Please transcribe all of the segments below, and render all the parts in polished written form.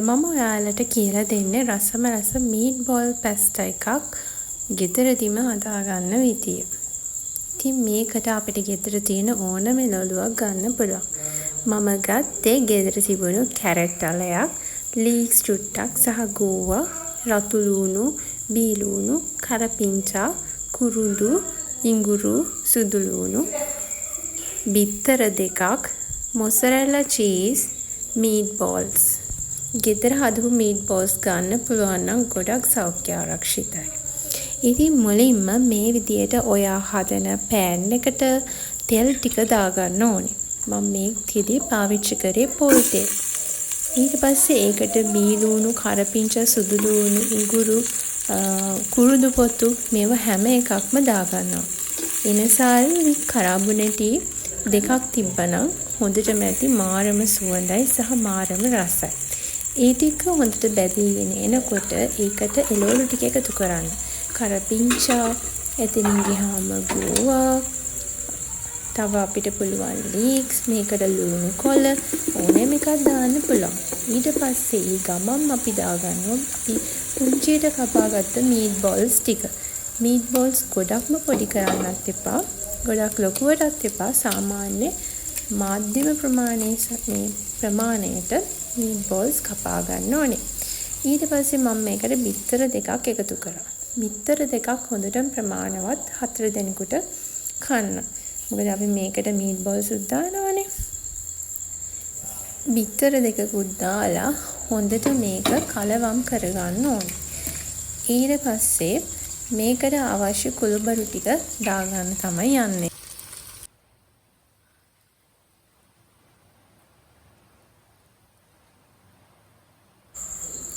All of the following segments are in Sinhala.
මම ඔයාලට කියලා දෙන්නේ රසම රස මීට් බෝල් පැස්ටා එකක් ගෙදරදීම හදාගන්න විදිය. ඉතින් මේකට අපිට ගෙදර තියෙන ඕනම එළවලුවක් ගන්න පුළුවන්. මම ගත්තේ ගෙදර තිබුණු කැරට් අලයක්, ලීක්ස් චුට්ටක් සහ ගෝවා, රතු ලූණු, බී ලූණු, කරපිංචා, කුරුඳු, ඉඟුරු, සුදු ලූණු, බිත්තර දෙකක්, මොසරෙල්ලා චීස්, මීට් බෝල්ස්. ගෙදර හදපු මීට් බෝල්ස් ගන්න පුළුවන් නම් ගොඩක් සෞඛ්‍ය ආරක්ෂිතයි. ඉතින් මුලින්ම මේ විදියට ඔයා හදන පෑන් එකට තෙල් ටික දාගන්න ඕනේ. මම මේකෙදි පාවිච්චි කරේ පොල් තෙල්. ඊට පස්සේ ඒකට බී ලූණු, කරපිංචා, සුදු ලූණු, ඉඟුරු, කුරුඳු පොතු මේවා හැම එකක්ම දාගන්නවා. එනසාල් කරාබුනෙටි දෙකක් තිබ්බනම් හොඳටම ඇති මාරම සුවඳයි සහ මාරම රසයි. ඒ ටික හොඳට බැදීගෙන එනකොට ඒකට එළවලු ටික එකතු කරන්න. කරපිංචා, එතනින් ගියාම ගෝවා, තව අපිට පුළුවන් ලීක්ස්, මේකට ලුණු කොළ ඕනෑම එකක් දාන්න පුළුවන්. ඊට පස්සේ ඊ ගමම් අපි දාගන්නවා අපි පුංචියට කපාගත්ත මීට් බෝල්ස් ටික. මීට් බෝල්ස් ගොඩක්ම පොඩි කරන්නත් එපා, ගොඩක් ලොකුවටත් එපා. සාමාන්‍ය මාධ්‍යම ප්‍රමාණයට මීට් බෝල්ස් කපා ගන්න ඕනේ. ඊට පස්සේ මම මේකට බිත්තර දෙකක් එකතු කරා. බිත්තර දෙකක් හොඳටම ප්‍රමාණවත් 4 දෙනෙකුට කන්න. මොකද අපි මේකට මීට් බෝල්ස් දානවනේ. බිත්තර දෙකකුත් දාලා හොඳට මේක කලවම් කරගන්න ඕනේ. ඊට පස්සේ මේකට අවශ්‍ය කුළුබරු ටික දාගන්න තමයි යන්නේ.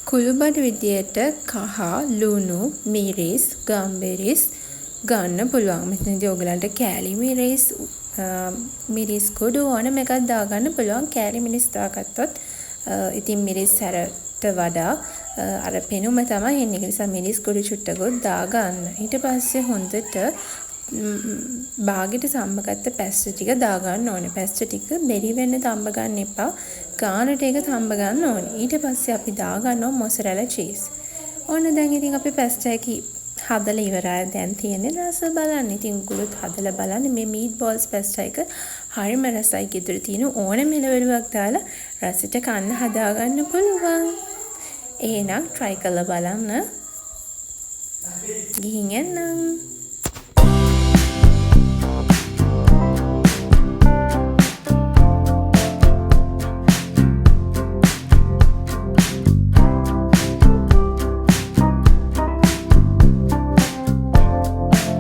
කුළුබඩු විදියට කහ, ලුණු, මිරිස්, ගම්බෙරිස් ගන්න පුළුවන්. මෙතනදී ඔයගලන්ට කෑලි මිරිස්, මිරිස් කුඩු ඕනම එකක් දාගන්න පුළුවන්. කෑලි මිරිස් දාගත්තොත් ඉතින් මිරිස් හැරට වඩා අර පෙනුම තමයි එන්නේ. ඒ නිසා මිරිස් කුඩු චුට්ටකුත් දාගන්න. ඊට පස්සේ හොඳට බාගෙට තඹගත්ත පැස්ටා ටික දාගන්න ඕනේ. පැස්ටා ටික බෙරි වෙන්න තඹ ගන්න එපා. ගානට ඒක තඹ ගන්න ඕනේ. ඊට පස්සේ අපි දාගන්නවා මොසරෙලා චීස්. ඕන දැන් ඉතින් අපි පැස්ටා එක හදලා ඉවරයි. දැන් තියෙන්නේ රස බලන්න. ඉතින් උගලුත් හදලා බලන්න මේ මීට් බෝල්ස් පැස්ටා එක හරිම රසයි. ගෙදර තියෙන ඕනම එළවලුවක් දාලා රසට කන්න හදාගන්න පුළුවන්. එහෙනම් try කරලා බලන්න. ගිහින් එන්නම්.